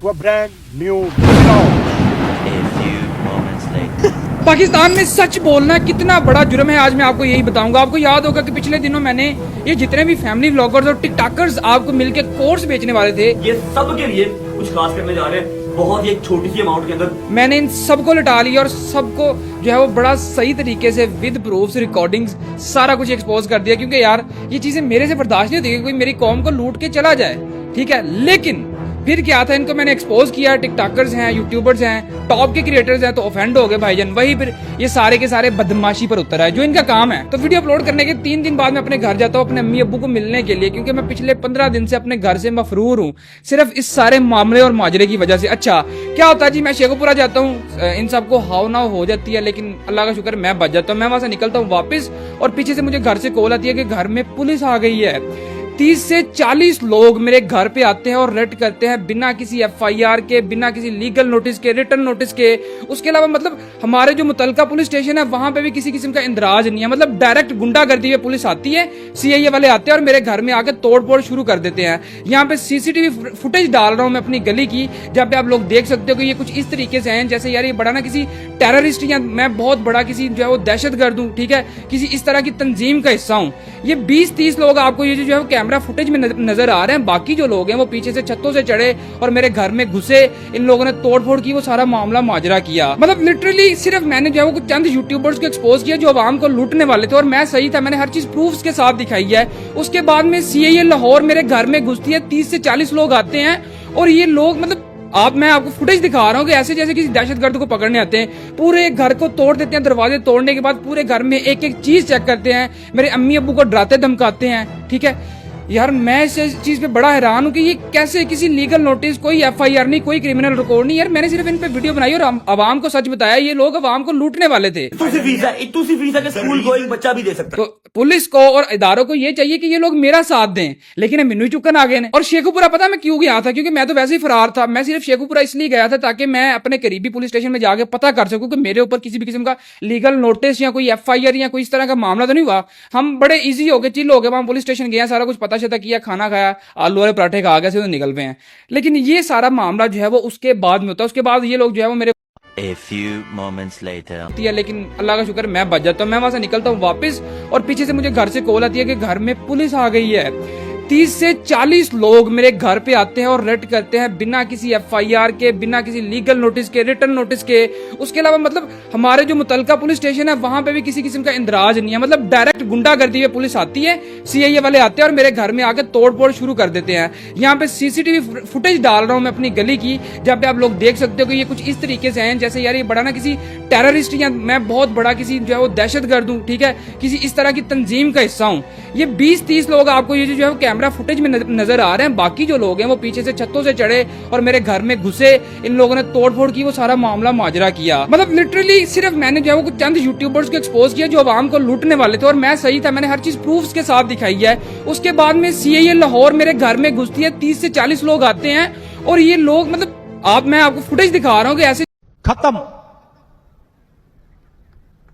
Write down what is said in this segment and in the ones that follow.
to a brand new vlog. A few moments later. Pakistan में सच बोलना कितना बड़ा जुर्म है, आज मैं आपको यही बताऊंगा। आपको याद होगा कि पिछले दिनों मैंने ये जितने भी फैमिली व्लॉगर्स और टिकटॉकर्स आपको मिलके कोर्स बेचने वाले थे, ये सब के लिए कुछ खास करने जा रहे हैं, बहुत ही एक छोटी सी अमाउंट के अंदर। मैंने इन सबको लटा लिया और सबको जो है वो बड़ा सही तरीके से विद प्रूफ्स रिकॉर्डिंग्स सारा कुछ एक्सपोज कर दिया, क्योंकि यार ये चीजें मेरे से बर्दाश्त नहीं होती कि कोई मेरी कौम को लूट के चला जाए, ठीक है। लेकिन फिर क्या था, इनको मैंने एक्सपोज किया, टिकटॉकर्स हैं, यूट्यूबर्स हैं, टॉप के क्रिएटर्स हैं, तो ऑफेंड हो गए भाईजान। वही फिर ये सारे के सारे बदमाशी पर उतर आए जो इनका काम है। तो वीडियो अपलोड करने के 3 दिन बाद मैं अपने घर जाता हूँ अपने अम्मी अब्बू को मिलने के लिए, क्योंकि मैं पिछले 15 दिन से अपने घर से मफरूर हूँ सिर्फ इस सारे मामले और माजरे की वजह से। अच्छा क्या होता है जी, मैं शेखुपुरा जाता हूँ, इन सबको हाव नाव हो जाती है, लेकिन अल्लाह का शुक्र मैं बच जाता हूँ। मैं वहां से निकलता हूँ वापस और पीछे से मुझे घर से कॉल आती है कि घर में पुलिस आ गई है। 30 से 40 लोग मेरे घर पे आते हैं और रेड करते हैं बिना किसी FIR के, बिना किसी लीगल नोटिस के, रिटर्न नोटिस के। उसके अलावा मतलब हमारे जो मुतलका पुलिस स्टेशन है वहां पे भी किसी किस्म का इंदराज नहीं है, मतलब डायरेक्ट गुंडागर्दी में पुलिस आती है, CIA वाले आते हैं और मेरे घर में आके तोड़फोड़ शुरू कर देते हैं। यहाँ पे CCTV फुटेज डाल रहा हूँ मैं अपनी गली की, जहाँ पे आप लोग देख सकते हो कि ये कुछ इस तरीके से हैं जैसे यार ये बड़ा ना किसी टेररिस्ट या मैं बहुत बड़ा किसी जो है वो दहशतगर्द हूँ, ठीक है, किसी इस तरह की तंजीम का हिस्सा हूँ। ये 20-30 लोग आपको ये जो है कैमरा फुटेज में नजर आ रहे हैं। बाकी जो लोग हैं वो पीछे से छतों से चढ़े और मेरे घर में घुसे, इन लोगों ने तोड़फोड़ की, वो सारा मामला माजरा किया। मतलब लिटरली सिर्फ मैंने जो है वो कुछ चंद यूट्यूबर्स को एक्सपोज किया जो आवाम को लूटने वाले थे, और मैं सही था, मैंने हर चीज प्रूफ्स के साथ दिखाई है। उसके बाद में CIA लाहौर मेरे घर में घुसती है, 30 से 40 लोग आते हैं और ये लोग मतलब मैं आपको फुटेज दिखा रहा हूँ कि ऐसे जैसे किसी दहशतगर्द को पकड़ने आते हैं, पूरे घर को तोड़ देते हैं। दरवाजे तोड़ने के बाद पूरे घर में एक एक चीज चेक करते हैं, मेरे अम्मी अब्बू को डराते धमकाते हैं, ठीक है। यार मैं इस चीज पे बड़ा हैरान हूँ कि ये कैसे किसी लीगल नोटिस, कोई FIR नहीं, कोई क्रिमिनल रिकॉर्ड नहीं। यार मैंने सिर्फ इन पे वीडियो बनाई और आवाम को सच बताया, ये लोग आवाम को लूटने वाले थे। इतू सी फीस है कि स्कूल गोइंग बच्चा भी दे सकता है। तो पुलिस को और इदारों को ये चाहिए कि ये लोग मेरा साथ दें, लेकिन मैनू ही चुकन आ गए ने। और शेखुपुरा पता मैं क्यों गया था, क्योंकि मैं तो वैसे ही फरार था। मैं सिर्फ शेखुपुरा इसलिए गया था ताकि मैं अपने करीबी पुलिस स्टेशन में जाके पता कर सकूं कि मेरे ऊपर किसी भी किस्म का लीगल नोटिस या कोई FIR या कोई इस तरह का मामला तो नहीं हुआ। हम बड़े ईजी हो गए, चिल हो गए, वहां पुलिस स्टेशन गए, सारा कुछ पता शता किया, खाना खाया, आलू वाले पराठे खा गए, से तो निकल गए हैं। लेकिन ये सारा मामला जो है वो उसके बाद में होता है। उसके बाद ये लोग जो है वो मेरे A few moments later. लेकिन अल्लाह का शुक्र मैं बच जाता हूँ। मैं वहां से निकलता हूँ वापस और पीछे से मुझे घर से कॉल आती है कि घर में पुलिस आ गई है। 30 से 40 लोग मेरे घर पे आते हैं और रेड करते हैं बिना किसी FIR के, बिना किसी लीगल नोटिस के, रिटर्न नोटिस के। उसके अलावा मतलब हमारे जो मुतलका पुलिस स्टेशन है वहां पे भी किसी किस्म का इंदराज नहीं है, मतलब डायरेक्ट गुंडागर्दी में पुलिस आती है, CIA वाले आते हैं और मेरे घर में आके तोड़फोड़ शुरू कर देते हैं। यहाँ पे CCTV फुटेज डाल रहा हूँ मैं अपनी गली की, जहाँ पे आप लोग देख सकते हो कि ये कुछ इस तरीके से हैं जैसे यार ये बड़ा ना किसी टेररिस्ट या मैं बहुत बड़ा किसी जो है वो दहशतगर्द हूँ, ठीक है, किसी इस तरह की तंजीम का हिस्सा हूँ। ये 20-30 लोग आपको ये जो है कैमरा फुटेज में नजर आ रहे हैं। बाकी जो लोग हैं वो पीछे से छतों से चढ़े और मेरे घर में घुसे, इन लोगों ने तोड़फोड़ की, वो सारा मामला माजरा किया। मतलब लिटरली सिर्फ मैंने जो है वो कुछ चंद यूट्यूबर्स को एक्सपोज किया जो आवाम को लूटने वाले थे, और मैं सही था, मैंने हर चीज प्रूफ्स के साथ दिखाई है। उसके बाद में CIA लाहौर मेरे घर में घुसती है, 30 से 40 लोग आते हैं और ये लोग मतलब मैं आपको फुटेज दिखा रहा हूँ कि ऐसे खत्म,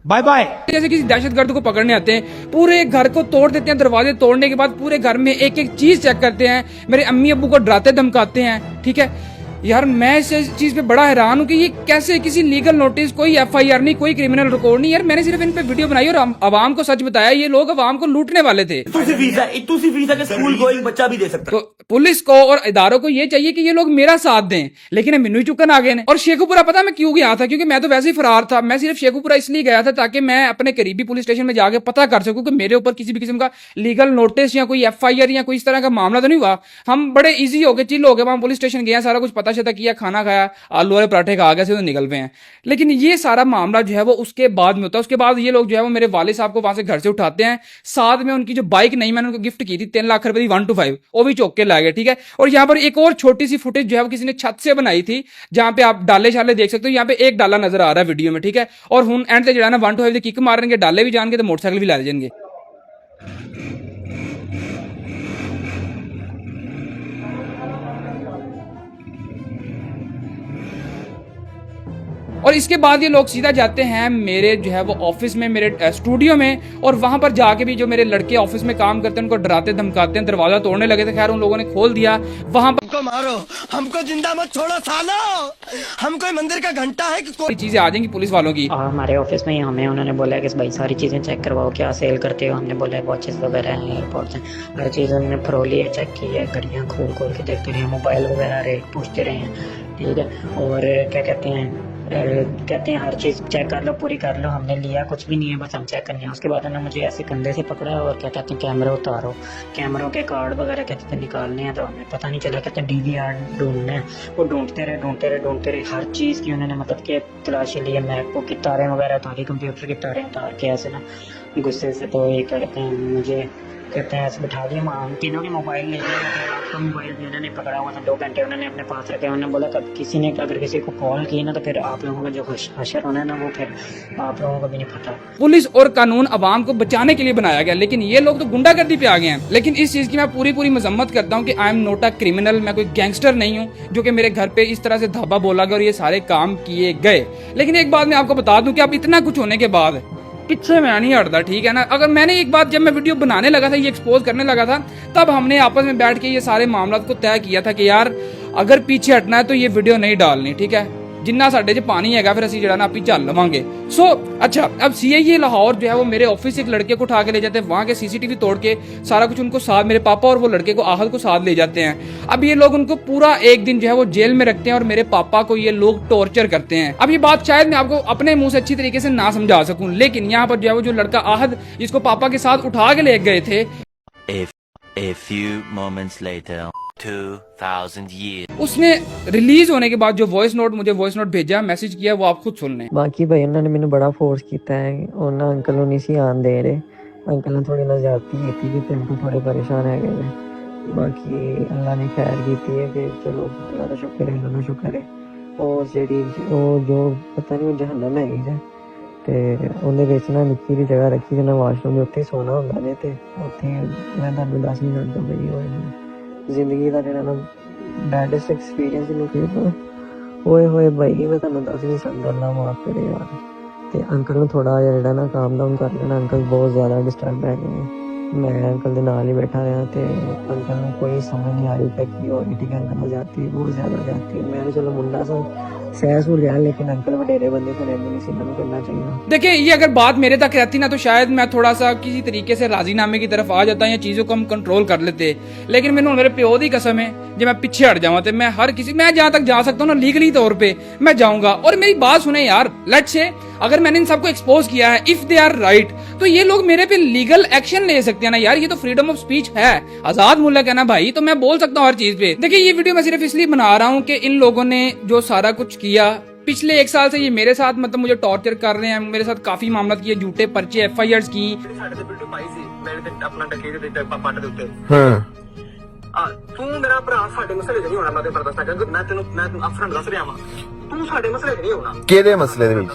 बाय बाय, जैसे किसी दहशतगर्द को पकड़ने आते हैं, पूरे घर को तोड़ देते हैं। दरवाजे तोड़ने के बाद पूरे घर में एक एक चीज चेक करते हैं, मेरे अम्मी अब्बू को डराते धमकाते हैं, ठीक है। यार मैं इस चीज पे बड़ा हैरान हूँ कि ये कैसे किसी लीगल नोटिस, कोई FIR नहीं, कोई क्रिमिनल रिकॉर्ड नहीं। यार मैंने सिर्फ इन पे वीडियो बनाई और आवाम को सच बताया, ये लोग आवाम को लूटने वाले थे। इतू सी फीस है कि स्कूल गोइंग बच्चा भी दे सकता है। तो पुलिस को और इदारों को ये चाहिए कि ये लोग मेरा साथ दें, लेकिन मैनू ही चुकन आ गए ने। और शेखुपुरा पता मैं क्यों गया था, क्योंकि मैं तो वैसे ही फरार था। मैं सिर्फ शेखुपुरा इसलिए गया था ताकि मैं अपने करीबी पुलिस स्टेशन में जाके पता कर सकूं कि मेरे ऊपर किसी भी किस्म का लीगल नोटिस या कोई FIR या कोई इस तरह का मामला तो नहीं हुआ। हम बड़े ईजी हो गए, चिल हो गए, वहां पुलिस स्टेशन गए, सारा कुछ पता शता किया, खाना खाया, आलू वाले पराठे खा गए, से तो निकल गए हैं। लेकिन ये सारा मामला जो है वो उसके बाद में होता है। उसके बाद ये लोग जो है वो मेरे वालिद साहब को वहां से घर से उठाते हैं, साथ में उनकी जो बाइक नहीं मैंने उनको गिफ्ट की थी 3 लाख रुपए की 1 to 5, वो भी चौक के ला गए, ठीक है। और यहाँ पर एक और छोटी सी फुटेज जो है वो किसी ने छत से बनाई थी, जहां पे आप डाले शाले देख सकते हो। यहाँ पे एक डाला नजर आ रहा है वीडियो में, ठीक है। और हुन एंड से जो है ना 1 to 5 की किक मारेंगे, डाले भी जाएंगे तो मोटरसाइकिल भी ला जाएंगे। और इसके बाद ये लोग सीधा जाते हैं मेरे जो है वो ऑफिस में, मेरे स्टूडियो में, और वहां पर जाके भी जो मेरे लड़के ऑफिस में काम करते हैं उनको डराते धमकाते हैं, दरवाजा तोड़ने लगे थे। खैर उन लोगों ने खोल दिया। वहां पर मारो, हमको जिंदा मत छोड़ो सालो, हम कोई मंदिर का घंटा है कि सारी चीजें आ जाएंगी पुलिस वालों की। और हमारे ऑफिस में ही हमें उन्होंने बोला कि भाई सारी चीज़ें चेक करवाओ, क्या सेल करते हो। हमने बोला वॉचेस वगैरह हैं, एयरपोर्ट्स हैं, हर चीज़ उन्होंने फरोली है, चेक की है, घड़ियाँ खोल खोल के देखते रहे, मोबाइल वगैरह रेट पूछते रहे हैं, ठीक है। और क्या कहते हैं हर चीज़ चेक कर लो, पूरी कर लो। हमने लिया कुछ भी नहीं है, बस हम चेक करने हैं। उसके बाद उन्होंने मुझे ऐसे कंधे से पकड़ा और क्या कहते हैं कैमरा उतारो, कैमरों के कार्ड वगैरह कहते थे निकालने हैं, तो हमें पता नहीं चला। कहते हैं DVR ढूंढना है, वो ढूंढते रहे हर चीज़ की उन्होंने मतलब कि तलाशी ली है। मैकबुक की तारें वगैरह उतारी, कंप्यूटर की तारें उतार के ऐसे ना गुस्से से। तो ये कहते हैं मुझे कहते हैं ऐसे बिठा दिया, हम तीनों के मोबाइल ले गए। आपका मोबाइल भी उन्होंने पकड़ा हुआ था, 2 घंटे उन्होंने अपने पास रखे। उन्होंने बोला कब किसी ने अगर किसी को कॉल की ना तो फिर आप लोगों का जो हशर होना है ना वो फिर आप लोगों को भी नहीं पता। पुलिस और कानून अवाम को बचाने के लिए बनाया गया, लेकिन ये लोग तो गुंडागर्दी पे आ गए हैं। लेकिन इस चीज की मैं पूरी मजम्मत करता हूँ कि I am not a criminal, मैं कोई गैंगस्टर नहीं हूँ जो कि मेरे घर पे इस तरह से धाबा बोला गया और ये सारे काम किए गए। लेकिन एक बात मैं आपको बता दूं कि अब इतना कुछ होने के बाद पीछे मैं नहीं हटता, ठीक है ना। अगर मैंने एक बात जब मैं वीडियो बनाने लगा था, ये एक्सपोज करने लगा था, तब हमने आपस में बैठ के ये सारे मामला को तय किया था कि यार अगर पीछे हटना है तो ये वीडियो नहीं डालनी, ठीक है। जिन्ना साडे च पानी हैगा फिर असं जरा ना आपी चल लवांगे। अच्छा, अब CIA लाहौर जो है वो मेरे ऑफिस से एक लड़के को उठा के ले जाते हैं, वहां के CCTV तोड़ के सारा कुछ उनको साथ, मेरे पापा और वो लड़के को आहद को साथ ले जाते हैं। अब ये लोग उनको पूरा एक दिन जो है वो जेल में रखते हैं और मेरे पापा को ये लोग टॉर्चर करते हैं। अब ये बात शायद मैं आपको अपने मुंह से अच्छी तरीके से ना समझा सकूं, लेकिन यहाँ पर जो है वो जो लड़का आहद जिसको पापा के साथ उठा के ले गए थे, A few moments later. 2000 years. उसने रिलीज होने के बाद जो मुझे वॉइस नोट भेजा, मैसेज किया, वो आप खुद सुन लें। बाकी भाई उन्होंने मैंने बड़ा फोर्स किया है, उन्होंने अंकल ਨੂੰ ਨਹੀਂ ਸੀ ਆਣ ਦੇ ਰਹੇ, अंकल ने थोड़ी ना ज्यादती की थी, तो अंकल थोड़े परेशान है गए। बाकी अल्लाह ने खैर की है कि चलो अल्लाह का शुक्र है। और ਜਿਹੜੀ ਉਹ ਜੋ ਪਤਾ ਨਹੀਂ ਜਹन्नम ਹੈਗੀ ਹੈ ਤੇ ਉਹਦੇ ਵਿੱਚ ਨਾ ਨਿੱਕੀ ਜਿਹੀ ਜਗ੍ਹਾ ਰੱਖੀ ਜਿਹਨਾਂ ਵਾਸ਼ਰੂਮ ਦੇ ਉੱਤੇ ਸੋਣਾ ਹੁੰਦਾ ਨੇ, ਤੇ ਉੱਥੇ ਮੈਂ ਤੁਹਾਨੂੰ ਦੱਸ ਨਹੀਂ ਸਕਦਾ ਬਈ ਉਹ ਜ਼ਿੰਦਗੀ ਦਾ ਜਿਹੜਾ ਨਾ ਬੈਡੈਸਟ ਐਕਸਪੀਰੀਅੰਸ ਨੂੰ ਕਿਹਾ ਹੋਏ ਬਈ ਮੈਂ ਤੁਹਾਨੂੰ ਦੱਸ ਨਹੀਂ ਸਕਦਾ। ਅੱਲਾ ਮਾਫ ਕਰੇ ਯਾਰ। ਤੇ ਅੰਕਲ ਨੂੰ ਥੋੜਾ ਜਿਹਾ ਜਿਹੜਾ ਨਾ ਕਾਮ ਡਾਊਨ ਕਰ ਲੈਣਾ, ਅੰਕਲ ਬਹੁਤ ਜ਼ਿਆਦਾ ਡਿਸਟਰਬ ਹੈ ਗਏ। मैं अंकल के नाल ही बैठा रहा, तो अंकल में कोई समझ नहीं आ रही था कि और ठीक है अंकल जाती बहुत ज्यादा जाती है। मैं चलो मुंडा सा सहस हो गया, लेकिन अंकल वडेरे बंदे को नहीं करना चाहिए। देखिए ये अगर बात मेरे तक रहती ना तो शायद मैं थोड़ा सा किसी तरीके से राजीनामे की तरफ आ जाता या चीजों को हम कंट्रोल कर लेते, लेकिन मैंने मेरे प्यो की कसम है जब मैं पीछे हट जाऊँ तो मैं मैं जहां तक जा सकता हूँ ना लीगली तौर पे मैं जाऊंगा। और मेरी बात सुने यार, लेट्स से अगर मैंने इन सबको एक्सपोज किया है, इफ दे आर राइट, तो ये लोग मेरे पे लीगल एक्शन ले सकते हैं ना यार। ये तो फ्रीडम ऑफ स्पीच है, आजाद मुल्क है ना भाई, तो मैं बोल सकता हूँ हर चीज पे। देखिए ये वीडियो मैं सिर्फ इसलिए बना रहा हूँ कि इन लोगों ने जो सारा कुछ किया पिछले 1 साल से, ये मेरे साथ मतलब मुझे टॉर्चर कर रहे हैं, मेरे साथ काफी मामला किए, झूठे पर्चे FIRs की। ਤੂੰ ਮੇਰਾ ਭਰਾ ਸਾਡੇ ਮਸਲੇ 'ਚ ਨਹੀਂ ਹੋਣਾ, ਮੈਂ ਤੇ ਦੱਸਦਾ ਕਿ ਮੈਂ ਤੈਨੂੰ ਅਫਰੰਟ ਦੱਸ ਰਿਹਾ ਵਾਂ, ਤੂੰ ਸਾਡੇ ਮਸਲੇ 'ਚ ਨਹੀਂ ਹੋਣਾ। ਕਿਹਦੇ ਮਸਲੇ ਦੇ ਵਿੱਚ?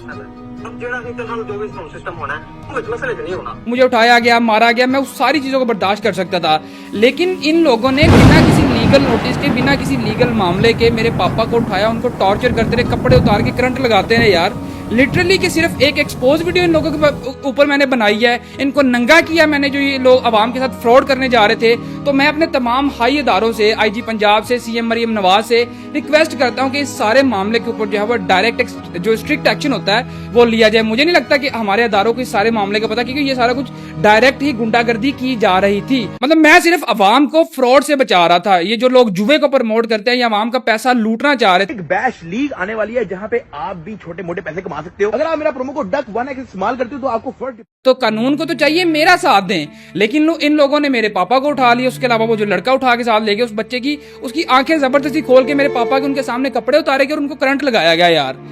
ਜਿਹੜਾ ਇੰਟਰਨਲ ਜੋ ਵੀ ਸਾਊਂਡ ਸਿਸਟਮ होना है वो मसले 'ਚ नहीं होना। मुझे उठाया गया, मारा गया, मैं उस सारी चीजों को बर्दाश्त कर सकता था, लेकिन इन लोगों ने बिना किसी लीगल नोटिस के, बिना किसी लीगल मामले के मेरे पापा को उठाया, उनको टॉर्चर करते रहे, कपड़े उतार के करंट लगाते रहे यार। लिटरली कि सिर्फ एक एक्सपोज वीडियो इन लोगों के ऊपर मैंने बनाई है, इनको नंगा किया मैंने। जो ये लोग आवाम के साथ फ्रॉड करने जा रहे थे, तो मैं अपने तमाम हाई अदारों से, IG पंजाब से, CM मरियम नवाज से रिक्वेस्ट करता हूं कि इस सारे मामले के ऊपर जो है वो डायरेक्ट जो स्ट्रिक्ट एक्शन होता है वो लिया जाए। मुझे नहीं लगता कि हमारे अदारों को इस सारे मामले का पता, क्योंकि ये सारा कुछ डायरेक्ट ही गुंडागर्दी की जा रही थी। मतलब मैं सिर्फ अवाम को फ्रॉड से बचा रहा था। ये जो लोग जुए को प्रमोट करते हैं या अवाम का पैसा लूटना चाह रहे थे। एक बैश लीग आने वाली है जहां पे आप भी छोटे मोटे पैसे कमा सकते हो। अगर आप मेरा प्रोमो कोड DUCK 1X इस्तेमाल करते हो तो आपको फर्स्ट। तो कानून को तो चाहिए मेरा साथ दें, लेकिन इन लोगों ने मेरे पापा को उठा लिया, उसके अलावा वो जो लड़का उठा के साथ ले गए, उस बच्चे की उसकी आंखें जबरदस्ती खोल के मेरे पापा के उनके सामने कपड़े उतारे गए और उनको करंट लगाया गया यार।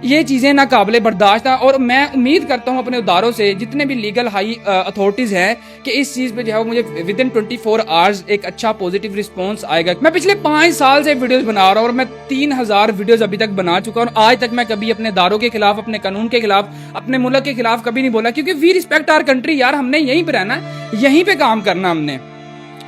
ये चीजें ना काबिले बर्दाश्त है। और मैं उम्मीद करता हूं अपने उदारों से, जितने भी लीगल हाई अथॉरिटीज हैं, कि इस चीज पे जो है वो मुझे विद इन 24 आवर्स एक अच्छा पॉजिटिव रिस्पॉन्स आएगा। मैं पिछले 5 साल से वीडियोस बना रहा हूं और मैं 3000 वीडियोस अभी तक बना चुका हूं, और आज तक मैं कभी अपने दारों के खिलाफ, अपने कानून के खिलाफ, अपने मुल्क के खिलाफ कभी नहीं बोला, क्योंकि वी रिस्पेक्ट आवर कंट्री यार। हमने यहीं पे रहना है, यहीं पे काम करना हमने।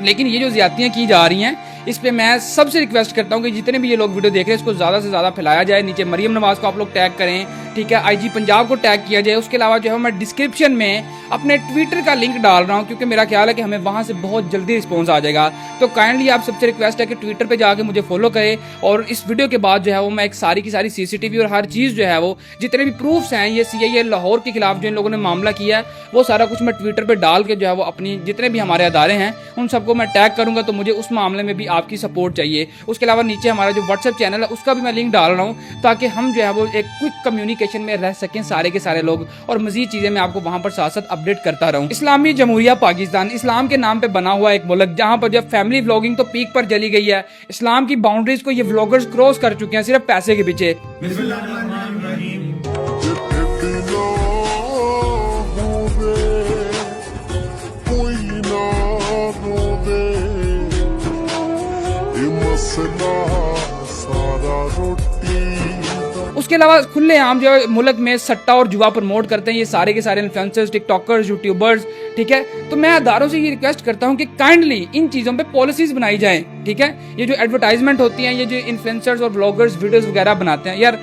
लेकिन ये जो ज्यादतियां की जा रही हैं, इस पे मैं सबसे रिक्वेस्ट करता हूं कि जितने भी ये लोग वीडियो देख रहे हैं इसको ज्यादा से ज्यादा फैलाया जाए। नीचे मरियम नवाज को आप लोग टैग करें, ठीक है, आईजी पंजाब को टैग किया जाए। उसके अलावा जो है मैं डिस्क्रिप्शन में अपने ट्विटर का लिंक डाल रहा हूँ, क्योंकि मेरा ख्याल है कि हमें वहां से बहुत जल्दी रिस्पॉन्स आ जाएगा। तो काइंडली आप सबसे रिक्वेस्ट है कि ट्विटर पे जाके मुझे फॉलो करें, और इस वीडियो के बाद जो है वो मैं एक सारी की सारी सीसीटीवी और हर चीज़ जो है वो जितने भी प्रूफ्स हैं ये सीआईए लाहौर के खिलाफ जो इन लोगों ने मामला किया है वो सारा कुछ मैं ट्विटर पे डाल के जो है वो अपनी जितने भी हमारे अदारे हैं उन सबको मैं टैग करूंगा। तो मुझे उस मामले में भी आपकी सपोर्ट चाहिए। उसके अलावा नीचे हमारा जो व्हाट्सएप चैनल है उसका भी मैं लिंक डाल रहा हूँ, ताकि हम जो है वो एक क्विक कम्युनिकेशन में रह सकें सारे के सारे लोग, और मजीद चीज़ें मैं आपको वहाँ पर साथ साथ अपडेट करता रहूँ। इस्लामी जमहूरिया पाकिस्तान इस्लाम के नाम पे बना हुआ एक मुल्क, जहाँ पर जब फैमिली व्लॉगिंग तो पीक पर चली गई है, इस्लाम की बाउंड्रीज को ये व्लॉगर्स क्रॉस कर चुके हैं सिर्फ पैसे के पीछे। उसके अलावा खुलेआम जो है मुल्क में सट्टा और जुआ प्रमोट करते हैं ये सारे के सारे इन्फ्लुएंसर्स, टिकटॉकर्स, यूट्यूबर्स, ठीक है। तो मैं अदारों से ये रिक्वेस्ट करता हूँ कि काइंडली इन चीज़ों पे पॉलिसीज बनाई जाए, ठीक है। ये जो एडवर्टाइजमेंट होती हैं, ये जो इन्फ्लुएंसर्स और ब्लॉगर्स वीडियोस वगैरह बनाते हैं, यार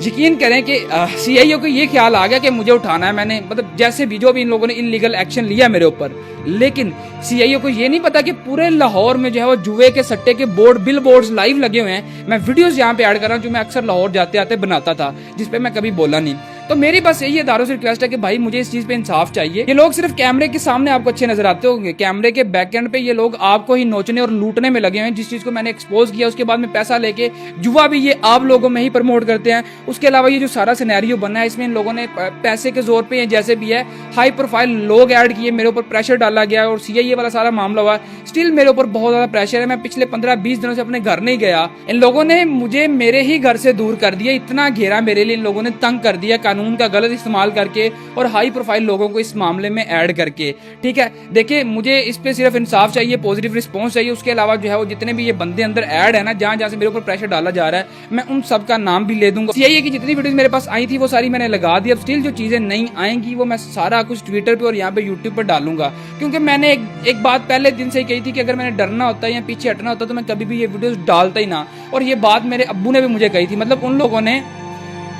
यकीन करें कि सीआईओ को ये ख्याल आ गया कि मुझे उठाना है, मैंने मतलब जैसे भी जो भी इन लोगों ने इनलीगल एक्शन लिया मेरे ऊपर, लेकिन सीआईओ को ये नहीं पता कि पूरे लाहौर में जो है वो जुए के सट्टे के बिल बोर्ड्स लाइव लगे हुए हैं। मैं वीडियोस यहाँ पे ऐड कर रहा हूँ जो मैं अक्सर लाहौर जाते आते बनाता था, जिसपे मैं कभी बोला नहीं। तो मेरी बस यही अदारों से रिक्वेस्ट है कि भाई मुझे इस चीज पे इंसाफ चाहिए। ये लोग सिर्फ कैमरे के सामने आपको अच्छे नजर आते होंगे, कैमरे के बैक एंड पे ये लोग आपको ही नोचने और लूटने में लगे हुए हैं। जिस चीज को मैंने एक्सपोज किया उसके बाद में पैसा लेके जुआ भी ये आप लोगों में ही प्रमोट करते हैं। उसके अलावा ये जो सारा सिनेरियो बना है इसमें इन लोगों ने पैसे के जोर पे जैसे भी है हाई प्रोफाइल लोग ऐड किए, मेरे ऊपर प्रेशर डाला गया और सीआईए वाला सारा मामला हुआ। स्टिल मेरे ऊपर बहुत ज्यादा प्रेशर है। मैं पिछले 15-20 दिनों से अपने घर नहीं गया। इन लोगों ने मुझे मेरे ही घर से दूर कर दिया, इतना घेरा मेरे लिए इन लोगों ने तंग कर दिया, कानून का गलत इस्तेमाल करके और हाई प्रोफाइल लोगों को इस मामले में ऐड करके, ठीक है। देखिए मुझे इस पे सिर्फ इंसाफ चाहिए, पॉजिटिव रिस्पांस चाहिए। उसके अलावा जो है वो जितने भी ये बंदे अंदर ऐड है ना, जहां जहां से मेरे ऊपर प्रेशर डाला जा रहा है, मैं उन सब का नाम भी ले दूंगा। सीआईए की जितनी वीडियोस मेरे पास आई थी वो सारी मैंने लगा दी। अब स्टिल जो चीजें नहीं आएंगी वो मैं सारा कुछ ट्विटर पे और यहाँ पे यूट्यूब पर डालूंगा, क्योंकि मैंने एक बात पहले दिन से ही कही थी कि अगर मैंने डरना होता है या पीछे हटना होता तो मैं कभी भी ये वीडियोस डालता ही ना। और ये बात मेरे अब्बू ने भी मुझे कही थी, मतलब उन लोगों ने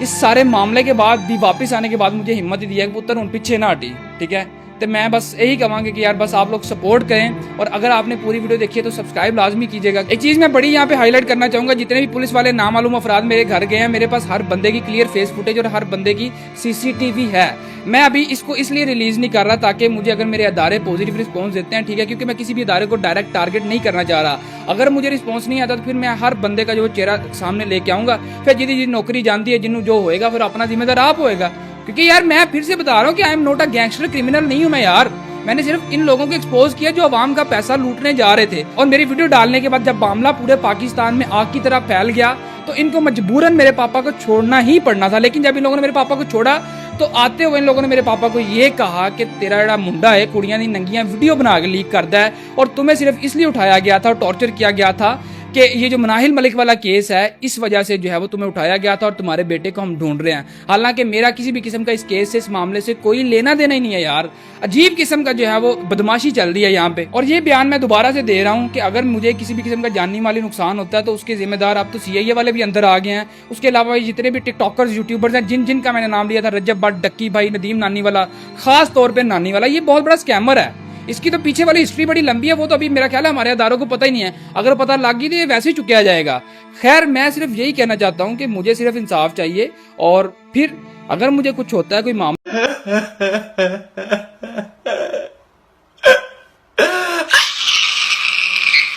इस सारे मामले के बाद भी वापस आने के बाद मुझे हिम्मत ही दिया कि पुत्र उन पीछे ना हटी, ठीक है। तो मैं बस यही कहूँगा कि यार बस आप लोग सपोर्ट करें, और अगर आपने पूरी वीडियो देखी है तो सब्सक्राइब लाजमी कीजिएगा। एक चीज़ मैं बड़ी यहाँ पे हाईलाइट करना चाहूँगा, जितने भी पुलिस वाले नामालूम अफराद मेरे घर गए हैं, मेरे पास हर बंदे की क्लियर फेस फुटेज और हर बंदे की सीसीटीवी है। मैं अभी इसको इसलिए रिलीज नहीं कर रहा ताकि मुझे अगर मेरे अदारे पॉजिटिव रिस्पॉन्स देते हैं, ठीक है, क्योंकि मैं किसी भी अदारे को डायरेक्ट टारगेट नहीं करना चाह रहा। अगर मुझे रिस्पॉन्स नहीं आता तो फिर मैं हर बंदे का जो चेहरा सामने लेके आऊँगा, फिर जिदी नौकरी जानती है जिन्हों जो होएगा फिर अपना जिम्मेदार आप होएगा। क्योंकि यार मैं फिर से बता रहा हूँ कि I am not a gangster, criminal नहीं हूँ मैं यार। मैंने सिर्फ इन लोगों को एक्सपोज किया जो अवाम का पैसा लूटने जा रहे थे। और मेरी वीडियो डालने के बाद जब मामला पूरे पाकिस्तान में आग की तरह फैल गया तो इनको मजबूरन मेरे पापा को छोड़ना ही पड़ना था। लेकिन जब इन लोगों ने मेरे पापा को छोड़ा तो आते हुए इन लोगों ने मेरे पापा को ये कहा कि तेरा जड़ा मुंडा है कुड़ियां दी नंगियां वीडियो बना के लीक करता है, और तुम्हें सिर्फ इसलिए उठाया गया था और टॉर्चर किया गया था कि ये जो मनाहिल मलिक वाला केस है इस वजह से जो है वो तुम्हें उठाया गया था और तुम्हारे बेटे को हम ढूंढ रहे हैं। हालांकि मेरा किसी भी किस्म का इस केस से, इस मामले से कोई लेना देना ही नहीं है यार। अजीब किस्म का जो है वो बदमाशी चल रही है यहाँ पे। और ये बयान मैं दोबारा से दे रहा हूँ कि अगर मुझे किसी भी किस्म का जानी माली नुकसान होता है तो उसके जिम्मेदार अब तो सीआईए वाले भी अंदर आ गए हैं। उसके अलावा जितने भी टिकटॉकर्स, यूट्यूबर्स हैं, जिनका मैंने नाम लिया था, रजब भट्ट, डक्की भाई, नदीम नानी वाला, खास तौर पर नानी वाला, ये बहुत बड़ा स्कैमर है। इसकी तो पीछे वाली हिस्ट्री बड़ी लंबी है, वो तो अभी मेरा ख्याल है हमारे अदारों को पता ही नहीं है। अगर पता लग गई तो ये वैसे ही चुकाया जाएगा। खैर मैं सिर्फ यही कहना चाहता हूँ कि मुझे सिर्फ इंसाफ चाहिए, और फिर अगर मुझे कुछ होता है कोई मामला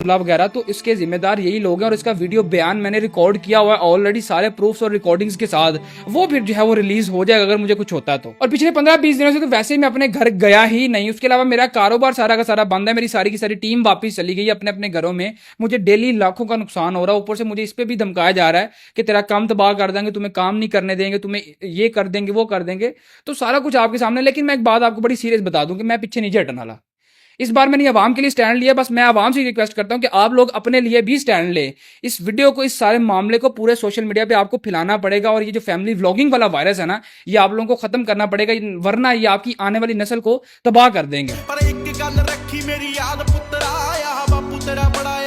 वगैरह तो इसके जिम्मेदार यही लोग हैं। और इसका वीडियो बयान मैंने रिकॉर्ड किया हुआ है ऑलरेडी सारे प्रूफ्स और रिकॉर्डिंग्स के साथ, वो फिर जो है वो रिलीज हो जाएगा अगर मुझे कुछ होता है तो। और पिछले 15-20 दिनों से तो वैसे ही मैं अपने घर गया ही नहीं। उसके अलावा मेरा कारोबार सारा का सारा बंद है, मेरी सारी की सारी टीम वापस चली गई अपने अपने घरों में। मुझे डेली लाखों का नुकसान हो रहा है, ऊपर से मुझे इस पे भी धमकाया जा रहा है कि तेरा काम तबाह कर देंगे, तुम्हें काम नहीं करने देंगे, तुम्हें ये कर देंगे, वो कर देंगे। तो सारा कुछ आपके सामने। लेकिन मैं एक बात आपको बड़ी सीरियस बता दूं कि मैं पीछे नहीं हटने वाला। इस बार मैंने आवाम के लिए स्टैंड लिया। बस मैं आवाम से रिक्वेस्ट करता हूं कि आप लोग अपने लिए भी स्टैंड लें। इस वीडियो को, इस सारे मामले को पूरे सोशल मीडिया पे आपको फैलाना पड़ेगा, और ये जो फैमिली व्लॉगिंग वाला वायरस है ना, ये आप लोगों को खत्म करना पड़ेगा, वरना ये आपकी आने वाली नस्ल को तबाह कर देंगे। पर एक गल रखी मेरी याद पुत्रा, बापू तेरा बड़ा